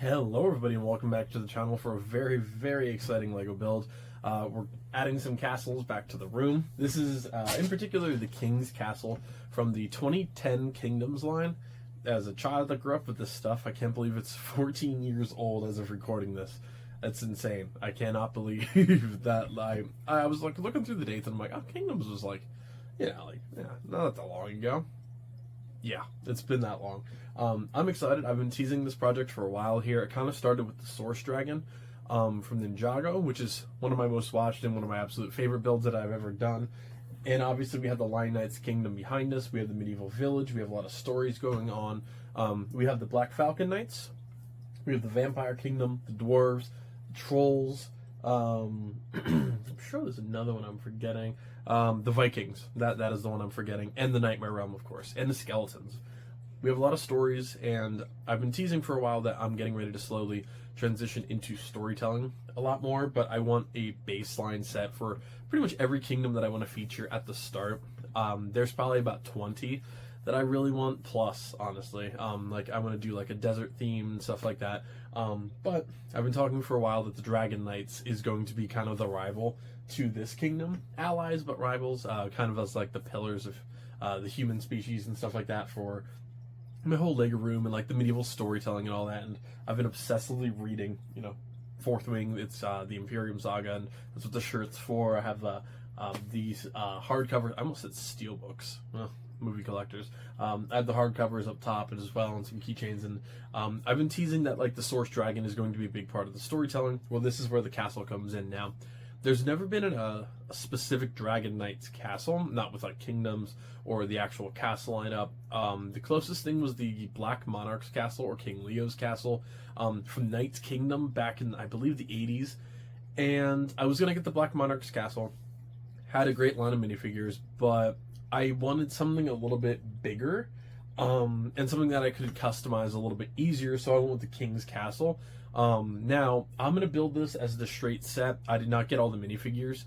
Hello everybody and welcome back to the channel for a very exciting LEGO build. We're adding some castles back to the room. This is in particular the King's Castle from the 2010 Kingdoms line. As a child that grew up with this stuff, I can't believe it's 14 years old as of recording this. That's insane. I cannot believe that. I was like looking through the dates and I'm like, oh, Kingdoms was like, not that long ago. Yeah, it's been that long. I'm excited. I've been teasing this project for a while here. It kind of started with the Source Dragon from Ninjago, which is one of my most watched and one of my absolute favorite builds that I've ever done. And obviously we have the Lion Knights Kingdom behind us. We have the Medieval Village. We have a lot of stories going on. We have the Black Falcon Knights. We have the Vampire Kingdom, the Dwarves, the Trolls. I'm sure there's another one I'm forgetting. The Vikings, that is the one I'm forgetting, and the Nightmare Realm, of course, and the Skeletons. We have a lot of stories, and I've been teasing for a while that I'm getting ready to slowly transition into storytelling a lot more, but I want a baseline set for pretty much every kingdom that I want to feature at the start. There's probably about 20 that I really want, plus, honestly. Like, I want to do, like, a desert theme and stuff like that. But I've been talking for a while that the Dragon Knights is going to be kind of the rival to this kingdom. Allies, but rivals, kind of as, like, the pillars of the human species and stuff like that for my whole LEGO room and, like, the medieval storytelling and all that. And I've been obsessively reading, Fourth Wing. It's the Imperium Saga, and that's what the shirt's for. I have these hardcover, I almost said steel books. Movie collectors. I have the hardcovers up top as well and some keychains, and I've been teasing that like the Source Dragon is going to be a big part of the storytelling. Well, this is where the castle comes in now. There's never been a specific Dragon Knights castle, not with like kingdoms or the actual castle lineup. The closest thing was the Black Monarch's castle or King Leo's castle from Knight's Kingdom back in, I believe, the 80s. And I was going to get the Black Monarch's castle. Had a great line of minifigures, but I wanted something a little bit bigger, and something that I could customize a little bit easier, so I went with the King's Castle. Now, I'm going to build this as the straight set. I did not get all the minifigures.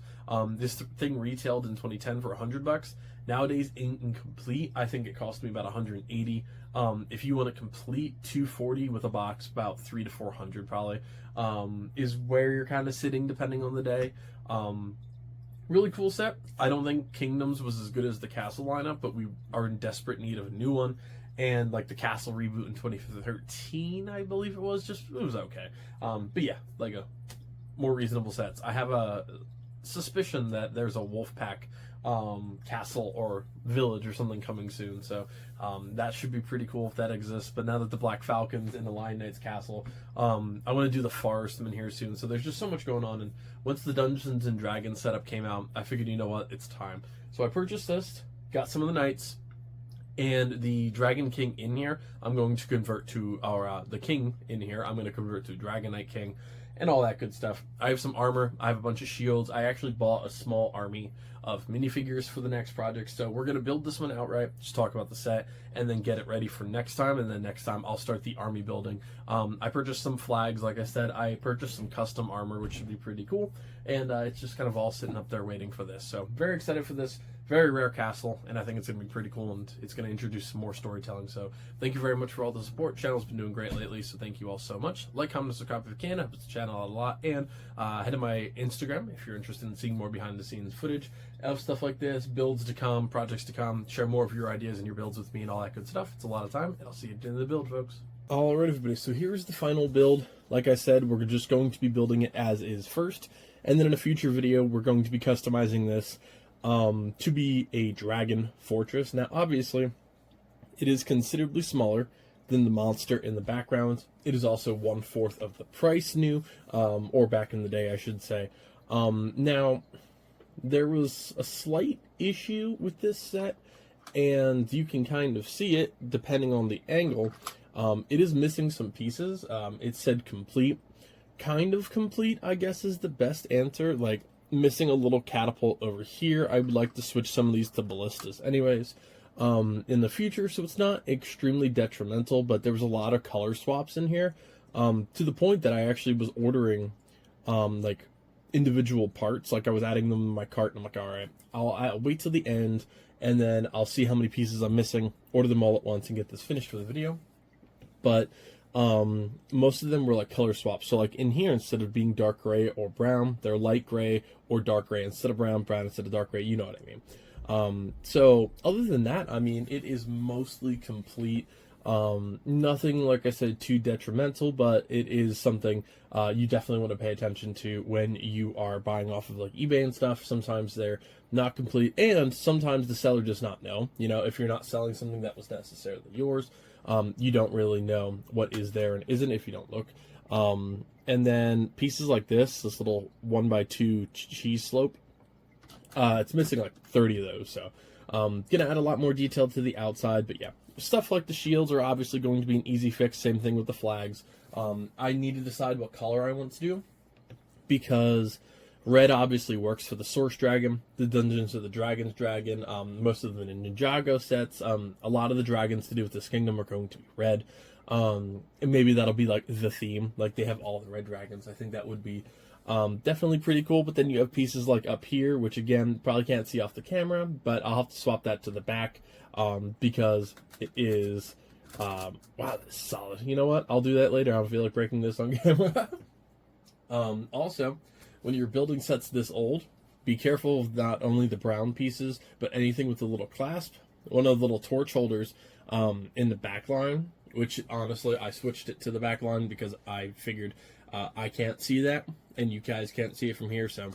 This thing retailed in 2010 for $100. Nowadays, incomplete, I think it cost me about $180. If you want a complete 240 with a box, about $300 to $400 probably, is where you're kind of sitting depending on the day. Really cool set. I don't think Kingdoms was as good as the Castle lineup, but we are in desperate need of a new one. And like the Castle reboot in 2013, I believe it was, it was okay. But yeah, like a more reasonable sets. I have a suspicion that there's a Wolfpack castle or village or something coming soon, so that should be pretty cool if that exists. But now that the Black Falcons and the Lion Knights castle, I want to do the Forest in here soon, so there's just so much going on. And once the Dungeons and Dragons setup came out, I figured, you know what, it's time. So I purchased this, got some of the knights, and the Dragon King in here I'm going to convert to, or the King in here I'm going to convert to Dragon Knight King and all that good stuff. I have some armor, I have a bunch of shields. I actually bought a small army of minifigures for the next project, so we're going to build this one outright, just talk about the set, and then get it ready for next time, and then next time I'll start the army building. I purchased some flags, like I said. I purchased some custom armor, which should be pretty cool, and it's just kind of all sitting up there waiting for this. So very excited for this. Very rare castle, and I think it's going to be pretty cool, and it's going to introduce some more storytelling. So thank you very much for all the support. Channel's been doing great lately, so thank you all so much. Like, comment, subscribe if you can. Helps the channel out a lot. And head to my Instagram if you're interested in seeing more behind the scenes footage of stuff like this, builds to come, projects to come. Share more of your ideas and your builds with me and all that good stuff. It's a lot of time, and I'll see you at the end of the build, folks. Alright, everybody, so here's the final build. Like I said, we're just going to be building it as is first, and then in a future video we're going to be customizing this to be a dragon fortress. Now, obviously, it is considerably smaller than the monster in the background. It is also 1/4 of the price new, or back in the day, I should say. Now, there was a slight issue with this set, and you can kind of see it depending on the angle. It is missing some pieces. It said complete. Kind of complete, I guess, is the best answer. Like, missing a little catapult over here. I would like to switch some of these to ballistas anyways in the future, so it's not extremely detrimental, but there was a lot of color swaps in here, to the point that I actually was ordering like individual parts. Like, I was adding them in my cart, and I'm like, all right, I'll wait till the end, and then I'll see how many pieces I'm missing, order them all at once, and get this finished for the video. But most of them were like color swaps. So like in here, instead of being dark gray or brown, they're light gray or dark gray instead of brown, brown instead of dark gray. You know what I mean? So other than that, I mean, it is mostly complete. Nothing, like I said, too detrimental, but it is something you definitely want to pay attention to when you are buying off of like eBay and stuff. Sometimes they're not complete, and sometimes the seller does not know. You know, if you're not selling something that was necessarily yours, you don't really know what is there and isn't if you don't look. And then pieces like this little 1x2 cheese slope, it's missing like 30 of those, so gonna add a lot more detail to the outside. But yeah, stuff like the shields are obviously going to be an easy fix. Same thing with the flags. I need to decide what color I want to do, because red obviously works for the Source Dragon, the Dungeons of the Dragons dragon, most of them in Ninjago sets. A lot of the dragons to do with this kingdom are going to be red. And maybe that'll be like the theme, like they have all the red dragons. I think that would be definitely pretty cool. But then you have pieces like up here, which again, probably can't see off the camera, but I'll have to swap that to the back, because it is, wow, that's solid. You know what? I'll do that later. I don't feel like breaking this on camera. Also, when you're building sets this old, be careful of not only the brown pieces, but anything with the little clasp. One of the little torch holders in the back line, which honestly, I switched it to the back line because I figured I can't see that, and you guys can't see it from here, so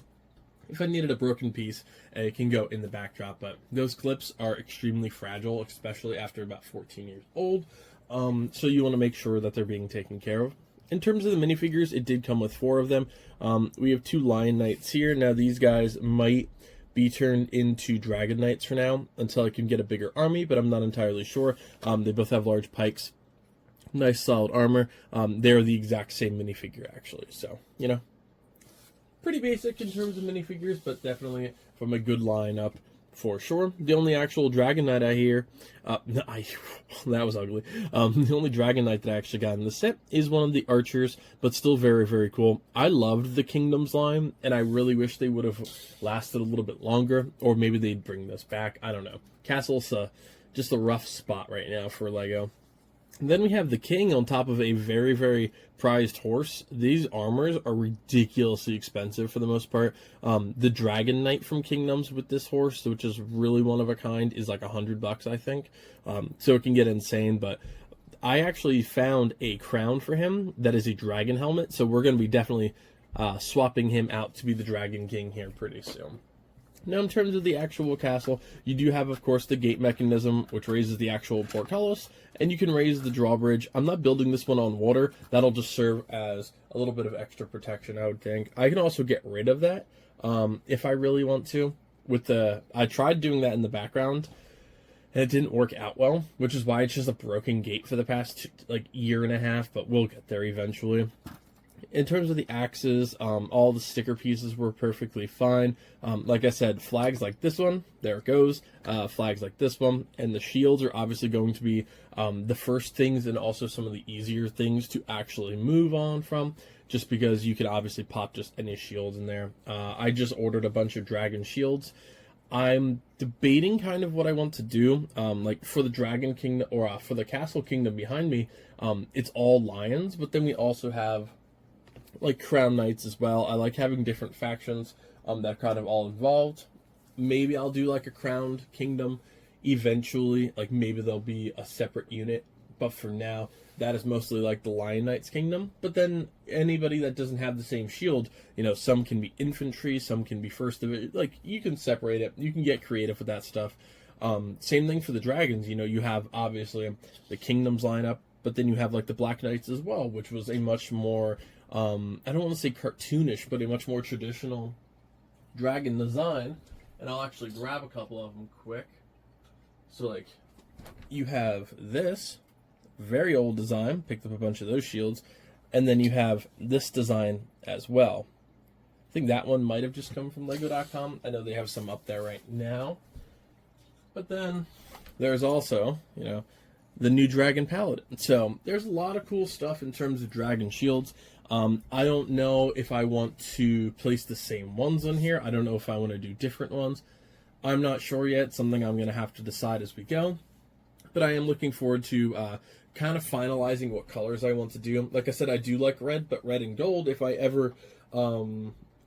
if I needed a broken piece, it can go in the backdrop. But those clips are extremely fragile, especially after about 14 years old, so you want to make sure that they're being taken care of. In terms of the minifigures, it did come with 4 of them. We have 2 Lion Knights here. Now, these guys might be turned into Dragon Knights for now, until I can get a bigger army, but I'm not entirely sure. They both have large pikes. Nice solid armor. They're the exact same minifigure, actually. So, you know, pretty basic in terms of minifigures, but definitely from a good lineup for sure. The only actual Dragon Knight I hear, that was ugly. The only Dragon Knight that I actually got in the set is one of the archers, but still very, very cool. I loved the Kingdoms line, and I really wish they would have lasted a little bit longer, or maybe they'd bring this back. I don't know. Castle's just a rough spot right now for LEGO. And then we have the king on top of a very, very prized horse. These armors are ridiculously expensive for the most part. The Dragon Knight from Kingdoms with this horse, which is really one of a kind, is like $100, I think. So it can get insane, but I actually found a crown for him that is a dragon helmet, so we're going to be definitely swapping him out to be the Dragon King here pretty soon. Now, in terms of the actual castle, you do have, of course, the gate mechanism, which raises the actual portcullis, and you can raise the drawbridge. I'm not building this one on water. That'll just serve as a little bit of extra protection, I would think. I can also get rid of that if I really want to. I tried doing that in the background, and it didn't work out well, which is why it's just a broken gate for the past year and a half, but we'll get there eventually. In terms of the axes, all the sticker pieces were perfectly fine. Like I said, flags like this one, there it goes. Flags like this one. And the shields are obviously going to be the first things and also some of the easier things to actually move on from, just because you can obviously pop just any shields in there. I just ordered a bunch of dragon shields. I'm debating kind of what I want to do. Like for the Dragon Kingdom, or for the Castle Kingdom behind me, it's all lions, but then we also have like Crown Knights as well. I like having different factions that kind of all involved. Maybe I'll do like a Crowned Kingdom eventually. Like maybe there'll be a separate unit, but for now, that is mostly like the Lion Knights Kingdom. But then anybody that doesn't have the same shield, you know, some can be infantry, some can be first division. Like you can separate it. You can get creative with that stuff. Same thing for the dragons. You know, you have obviously the Kingdoms lineup, but then you have like the Black Knights as well, which was a much more I don't want to say cartoonish, but a much more traditional dragon design. And I'll actually grab a couple of them quick. So, like, you have this very old design, picked up a bunch of those shields, and then you have this design as well. I think that one might have just come from Lego.com. I know they have some up there right now. But then there's also, you know, the new Dragon Paladin. So there's a lot of cool stuff in terms of dragon shields. I don't know if I want to place the same ones on here. I don't know if I want to do different ones. I'm not sure yet. Something I'm going to have to decide as we go. But I am looking forward to kind of finalizing what colors I want to do. Like I said, I do like red, but red and gold, if I ever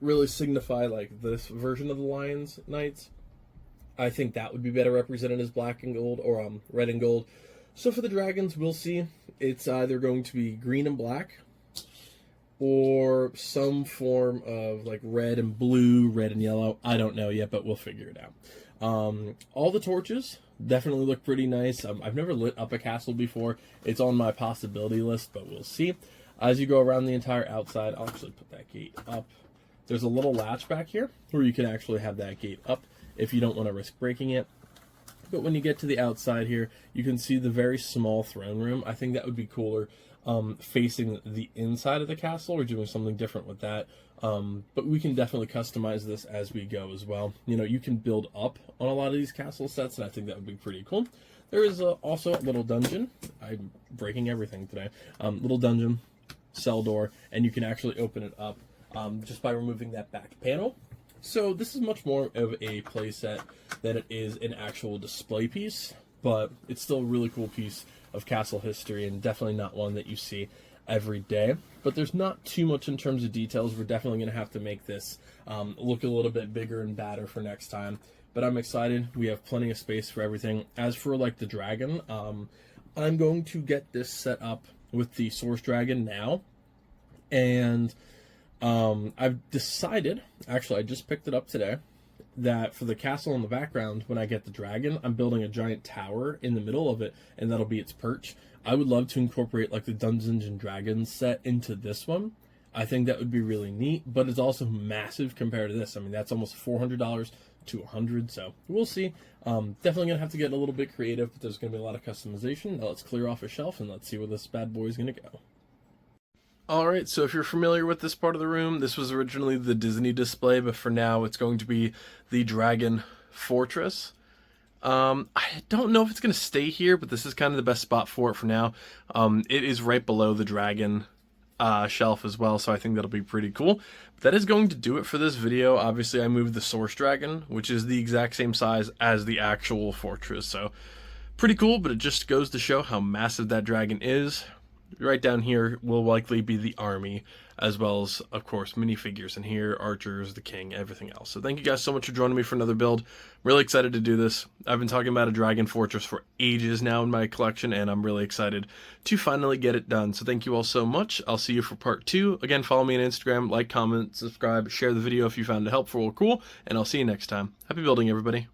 really signify like this version of the Lions Knights, I think that would be better represented as black and gold, or red and gold. So for the dragons, we'll see. It's either going to be green and black, or some form of like red and blue, red and yellow. I don't know yet, but we'll figure it out. All the torches definitely look pretty nice. I've never lit up a castle before. It's on my possibility list, but we'll see. As you go around the entire outside, I'll actually put that gate up. There's a little latch back here where you can actually have that gate up if you don't want to risk breaking it. But when you get to the outside here, you can see the very small throne room. I think that would be cooler facing the inside of the castle, or doing something different with that. But we can definitely customize this as we go as well. You know, you can build up on a lot of these castle sets, and I think that would be pretty cool. There is also a little dungeon. I'm breaking everything today. Little dungeon, cell door, and you can actually open it up just by removing that back panel. So this is much more of a playset than it is an actual display piece, but it's still a really cool piece of castle history, and definitely not one that you see every day. But there's not too much in terms of details. We're definitely going to have to make this look a little bit bigger and badder for next time. But I'm excited. We have plenty of space for everything. As for like the dragon, I'm going to get this set up with the Source Dragon now. And I've decided, actually I just picked it up today, that for the castle in the background, when I get the dragon, I'm building a giant tower in the middle of it, and that'll be its perch. I would love to incorporate like the Dungeons and Dragons set into this one. I think that would be really neat, but it's also massive compared to this. I mean, that's almost $400 to $100, so we'll see. Definitely gonna have to get a little bit creative, but there's gonna be a lot of customization. Now let's clear off a shelf and let's see where this bad boy is gonna go. Alright, so if you're familiar with this part of the room, this was originally the Disney display, but for now it's going to be the Dragon Fortress. I don't know if it's going to stay here, but this is kind of the best spot for it for now. It is right below the dragon shelf as well, so I think that'll be pretty cool. But that is going to do it for this video. Obviously, I moved the Source Dragon, which is the exact same size as the actual fortress, so pretty cool, but it just goes to show how massive that dragon is. Right down here will likely be the army, as well as, of course, minifigures in here, archers, the king, everything else. So thank you guys so much for joining me for another build. Really excited to do this. I've been talking about a Dragon Fortress for ages now in my collection, and I'm really excited to finally get it done. So thank you all so much. I'll see you for part 2. Again, follow me on Instagram, like, comment, subscribe, share the video if you found it helpful or cool, and I'll see you next time. Happy building, everybody.